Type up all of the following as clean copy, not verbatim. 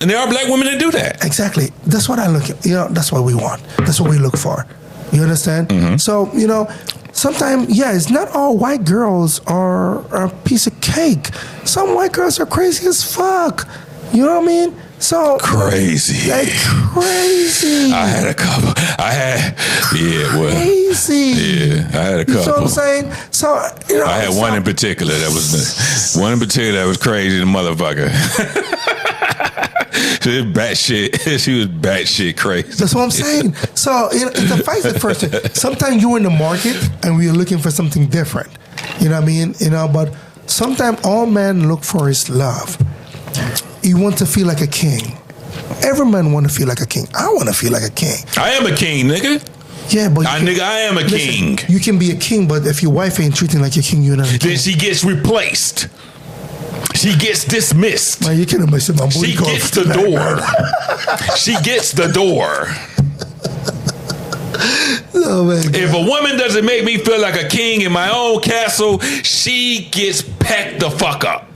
And there are black women that do that. Exactly. That's what I look at. That's what we want. That's what we look for. You understand? Mm-hmm. So, sometimes, it's not all white girls are a piece of cake. Some white girls are crazy as fuck. You know what I mean? So crazy. Like crazy. I had a couple. Crazy. Yeah, I had a couple. You know what I'm saying? So, I had one in particular that was crazy, the motherfucker. She was batshit crazy. That's what I'm saying. So the fight at first. Sometimes you're in the market and we're looking for something different. You know what I mean? But sometimes all men look for is love. You want to feel like a king. Every man want to feel like a king. I want to feel like a king. I am a king, nigga. Yeah, but I am a king. You can be a king, but if your wife ain't treating like a king, you're not a king. Then she gets replaced. She gets dismissed. Man, you can't mess with my booty. She gets the door. She gets the door. Oh, man, if a woman doesn't make me feel like a king in my own castle, she gets packed the fuck up.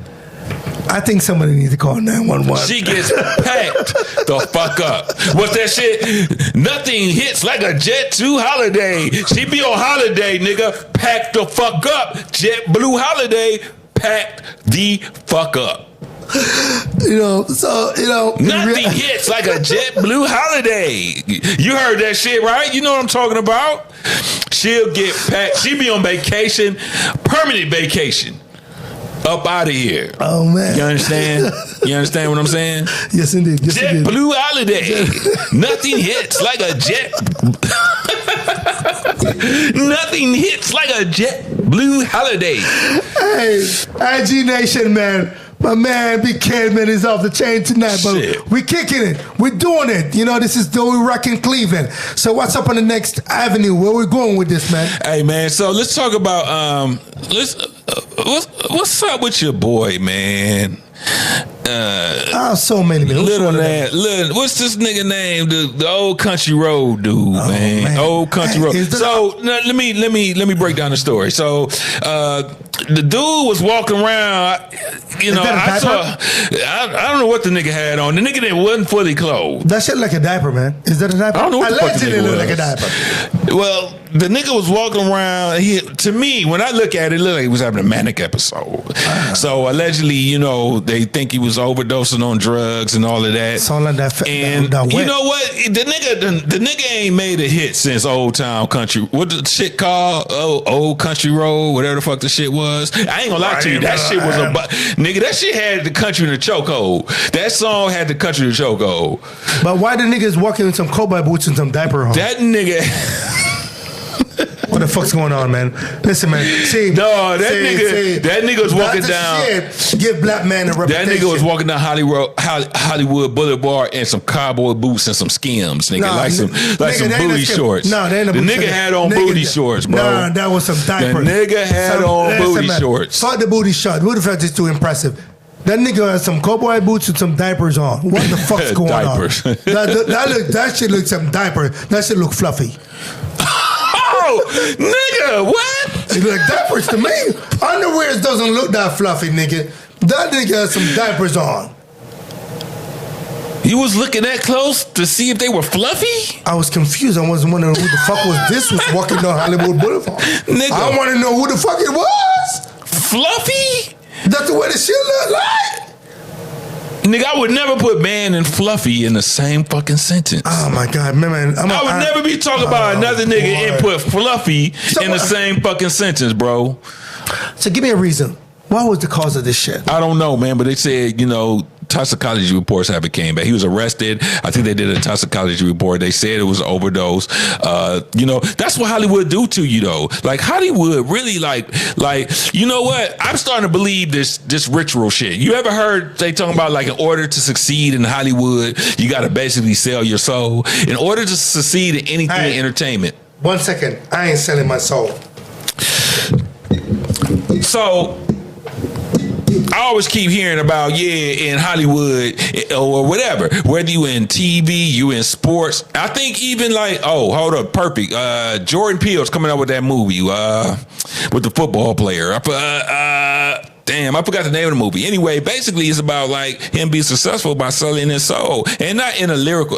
I think somebody needs to call 911. She gets packed the fuck up. What's that shit? Nothing hits like a Jet 2 holiday. She be on holiday, nigga. Packed the fuck up. Jet Blue holiday. Packed the fuck up. Nothing hits like a Jet Blue holiday. You heard that shit, right? You know what I'm talking about? She'll get packed. She be on vacation, permanent vacation. Up out of here. Oh, man. You understand? You understand what I'm saying? Yes, indeed. Yes, Jet indeed. Blue holiday. Nothing hits like a jet. Nothing hits like a Jet Blue holiday. Hey, IG Nation, man. My man, Big Kid, man, is off the chain tonight, but we kicking it. We're doing it. This is the We Rockin' Cleveland. So what's up on the next avenue? Where we going with this, man? Hey, man, so let's talk about, what's up with your boy, man? So many, man. What's this nigga name? The old country road dude, man. Old country road. So let me break down the story. So the dude was walking around. I don't know what the nigga had on. The nigga that wasn't fully clothed. That shit like a diaper, man. Is that a diaper? I don't know what the fuck the nigga was. Like a diaper. Well, the nigga was walking around. To me, when I look at it, looked like he was having a manic episode. So allegedly, they think he was overdosing on drugs and all of that. Something like that. And you know what? The nigga ain't made a hit since Old Town Country. What the shit called? Old Country Road, whatever the fuck the shit was. I ain't gonna lie to you. That shit was nigga. That shit had the country in the chokehold. That song had the country in the chokehold. But why the niggas walking with some cowboy boots and some diaper on? That nigga. What the fuck's going on, man? Listen, man. That nigga was walking down. Shit. Give black man a reputation. That nigga was walking down Hollywood Boulevard in some cowboy boots and some Skims, nigga, some booty shorts. No, they ain't the nigga had on booty shorts, bro. Nah, that was some diaper. The nigga had on booty shorts. Fuck the booty shorts. What the fuck is too impressive? That nigga has some cowboy boots with some diapers on. What the fuck's going on? That shit looks some diaper. That shit look fluffy. Nigga, what? It look like diapers to me. Underwear doesn't look that fluffy, nigga. That nigga has some diapers on. You was looking that close to see if they were fluffy? I was confused. I was wondering who the fuck was this was walking down Hollywood Boulevard. Nigga. I want to know who the fuck it was. Fluffy? That's the way the shit look like. Nigga, I would never put man and fluffy in the same fucking sentence. Oh my God, man. I would never be talking about another nigga and put fluffy in the same fucking sentence, bro. So give me a reason. What was the cause of this shit? I don't know, man, but they said, toxicology reports haven't came back. He was arrested. I think they did a toxicology report. They said it was an overdose. That's what Hollywood do to you, though. Like Hollywood really like, you know what? I'm starting to believe this ritual shit. You ever heard they talking about like in order to succeed in Hollywood, you got to basically sell your soul. In order to succeed in anything in entertainment. 1 second. I ain't selling my soul. So I always keep hearing about, in Hollywood or whatever, whether you in TV, you in sports. I think even hold up, perfect. Jordan Peele's coming out with that movie with the football player. Damn, I forgot the name of the movie. Anyway, basically, it's about like him being successful by selling his soul, and not in a literal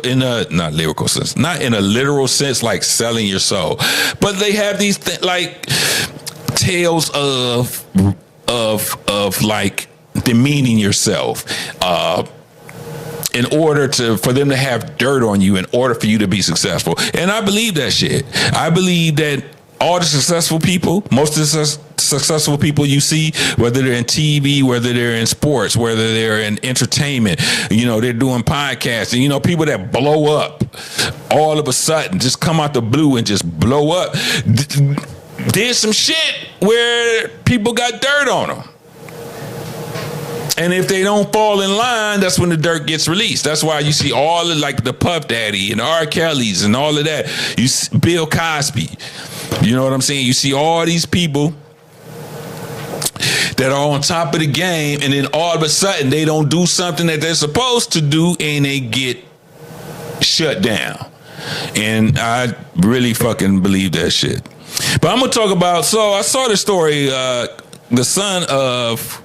sense, like selling your soul. But they have these like tales of like demeaning yourself. In order for them to have dirt on you, in order for you to be successful. And I believe that shit. I believe that all the successful people, most of the successful people you see, whether they're in TV, whether they're in sports, whether they're in entertainment, they're doing podcasts, and people that blow up all of a sudden, just come out the blue and just blow up, did some shit where people got dirt on them. And if they don't fall in line, that's when the dirt gets released. That's why you see all of like the Puff Daddy and R. Kelly's and all of that. You see Bill Cosby. You know what I'm saying? You see all these people that are on top of the game, and then all of a sudden they don't do something that they're supposed to do, and they get shut down. And I really fucking believe that shit. But I'm gonna talk about. So I saw the story. The son of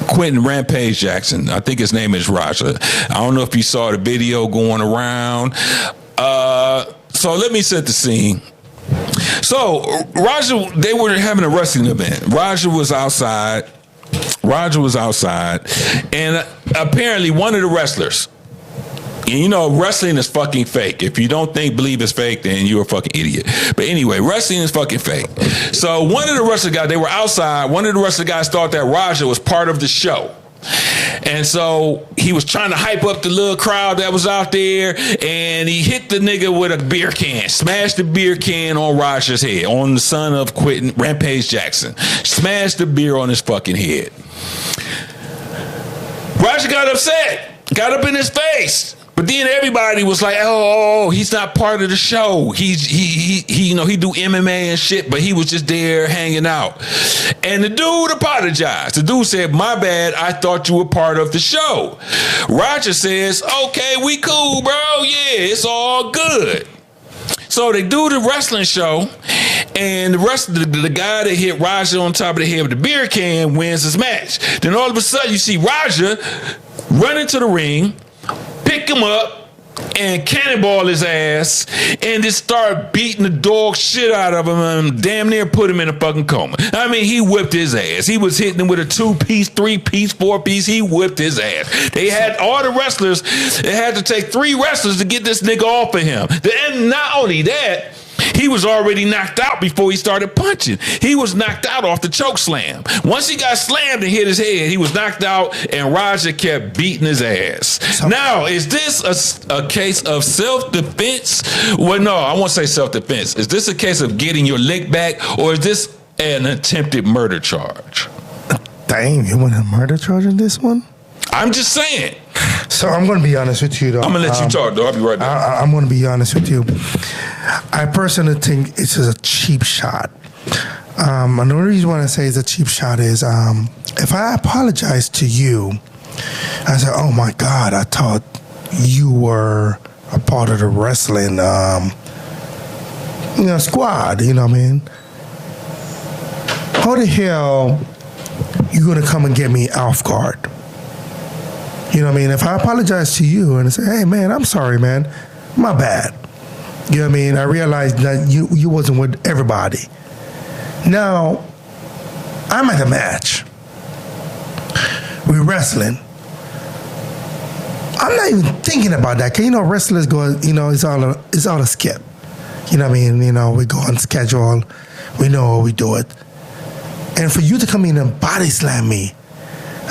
Quentin Rampage Jackson, I think his name is Raja. I don't know if you saw the video going around. So let me set the scene. So Raja, they were having a wrestling event. Raja was outside, and apparently one of the wrestlers. And wrestling is fucking fake. If you don't believe it's fake, then you're a fucking idiot. But anyway, wrestling is fucking fake. So one of the wrestler guys, they were outside. One of the wrestler guys thought that Raja was part of the show. And so he was trying to hype up the little crowd that was out there, and he hit the nigga with a beer can, smashed the beer can on Raja's head, on the son of Quentin Rampage Jackson. Smashed the beer on his fucking head. Raja got upset, got up in his face. But then everybody was like, "Oh, he's not part of the show. He do MMA and shit, but he was just there hanging out." And the dude apologized. The dude said, "My bad. I thought you were part of the show." Roger says, "Okay, we cool, bro. Yeah, it's all good." So they do the wrestling show, and the guy that hit Raja on top of the head with the beer can wins his match. Then all of a sudden, you see Raja run into the ring, pick him up, and cannonball his ass, and just start beating the dog shit out of him, and damn near put him in a fucking coma. I mean, he whipped his ass. He was hitting him with a 2-piece, 3-piece, 4-piece. He whipped his ass. They had all the wrestlers. They had to take 3 wrestlers to get this nigga off of him. And not only that, he was already knocked out before he started punching. He was knocked out off the choke slam. Once he got slammed and hit his head, he was knocked out, and Raja kept beating his ass. Now, is this a case of self-defense? Well, no, I won't say self-defense. Is this a case of getting your lick back, or is this an attempted murder charge? Damn, you want a murder charge in this one? I'm just saying. So I'm going to be honest with you, though. I'm going to let you talk, though. I'll be right back. I'm going to be honest with you. I personally think it's just a cheap shot. Another reason why I say it's a cheap shot is if I apologize to you, I say, "Oh my God, I thought you were a part of the wrestling squad." You know what I mean? How the hell you going to come and get me off guard? You know what I mean? If I apologize to you and say, "Hey, man, I'm sorry, man. My bad." You know what I mean? I realized that you wasn't with everybody. Now, I'm at a match. We're wrestling. I'm not even thinking about that. Cause wrestlers go, it's all a skip. You know what I mean? We go on schedule. We know how we do it. And for you to come in and body slam me,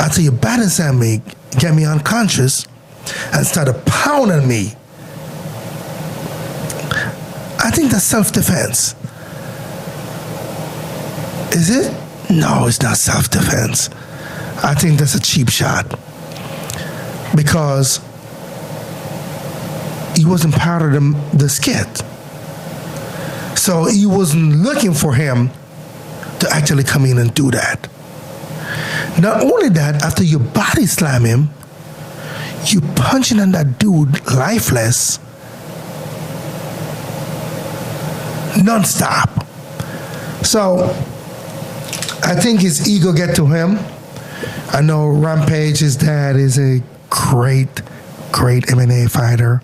after you body slam me, get me unconscious, and start pounding me, I think that's self-defense. Is it? No, it's not self-defense. I think that's a cheap shot. Because he wasn't part of the skit. So he wasn't looking for him to actually come in and do that. Not only that, after you body slam him, you punching on that dude lifeless, non-stop. So I think his ego get to him. I know Rampage, his dad, is a great MMA fighter.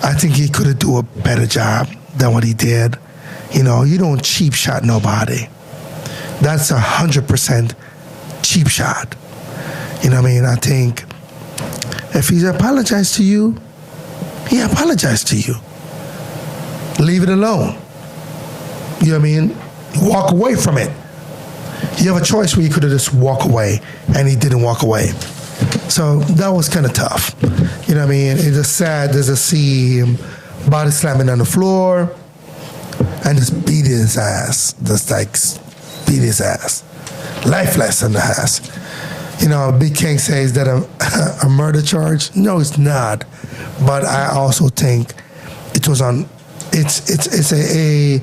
I think he could have do a better job than what he did. You know, you don't cheap shot nobody. That's 100% cheap shot. You know what I mean? I think if he apologized to you, he apologized to you. Leave it alone. You know what I mean? Walk away from it. You have a choice where you could have just walked away, and he didn't walk away. So that was kind of tough. You know what I mean? It's just sad to see him body slamming on the floor and just beat his ass. Just like beat his ass. Lifeless in the ass. You know, Big King says that a murder charge. No, it's not. But I also think it was on. It's a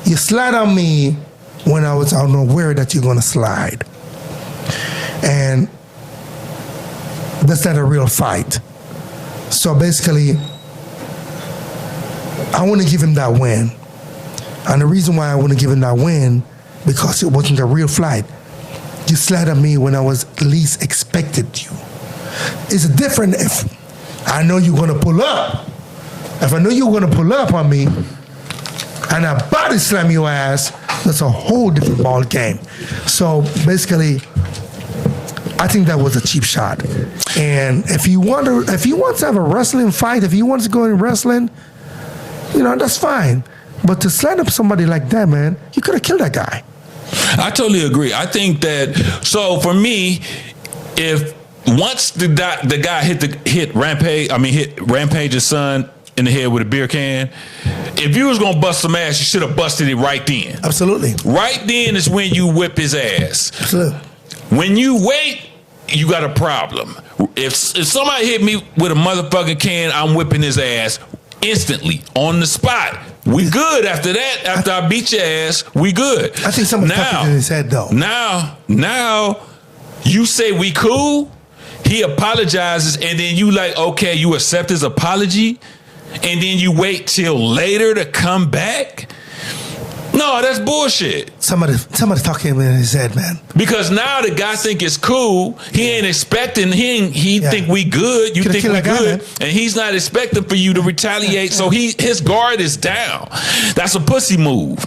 you slide on me when I was unaware that you're gonna slide, and that's not a real fight. So basically, I want to give him that win, and the reason why I want to give him that win because it wasn't a real fight. You slid on me when I was least expected you. It's different if I know you're gonna pull up. If I know you're gonna pull up on me and I body slam your ass, that's a whole different ball game. So basically, I think that was a cheap shot. And if he wants to have a wrestling fight, if he wants to go in wrestling, you know, that's fine. But to slide up somebody like that, man, you could have killed that guy. I totally agree. I think that, so for me, if once the guy hit Rampage's son in the head with a beer can, if you was gonna bust some ass, you should have busted it right then. Absolutely. Right then is when you whip his ass. Absolutely. When you wait, you got a problem. If somebody hit me with a motherfucking can, I'm whipping his ass instantly on the spot. We good after that. After I beat your ass, we good. I think somebody took it in his head though. Now, you say we cool. He apologizes, and then you like, okay, you accept his apology, and then you wait till later to come back. No, that's bullshit. Somebody talking in his head, man. Because now the guy think it's cool. He ain't expecting. He think we good. You think we good, and he's not expecting for you to retaliate. So his guard is down. That's a pussy move.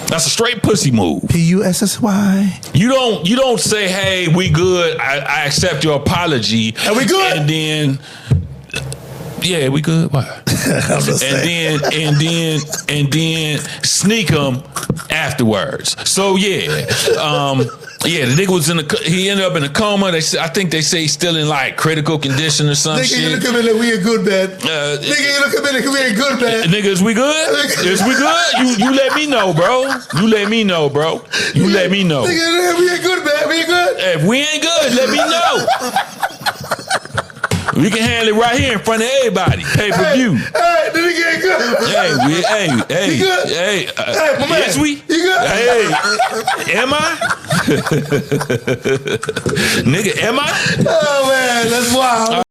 That's a straight pussy move. P-U-S-S-Y. You don't say, hey, we good. I accept your apology. And we good. And then. Yeah, we good. Why? and then sneak him afterwards. So yeah, the nigga was he ended up in a coma. I think they say he's still in like critical condition or some shit. Nigga, you look at me like we a good man. Nigga, you look at me like we a good man. Nigga, is we good? Is we good? You let me know, bro. You let me know, bro. You let me know. Nigga, we a good man. We good. If we ain't good, let me know. We can handle it right here in front of everybody. Pay-per-view. Hey, did he get good? Hey, you good? Hey, My man, yes, we? You good? Hey, am I? Nigga, am I? Oh, man, that's wild.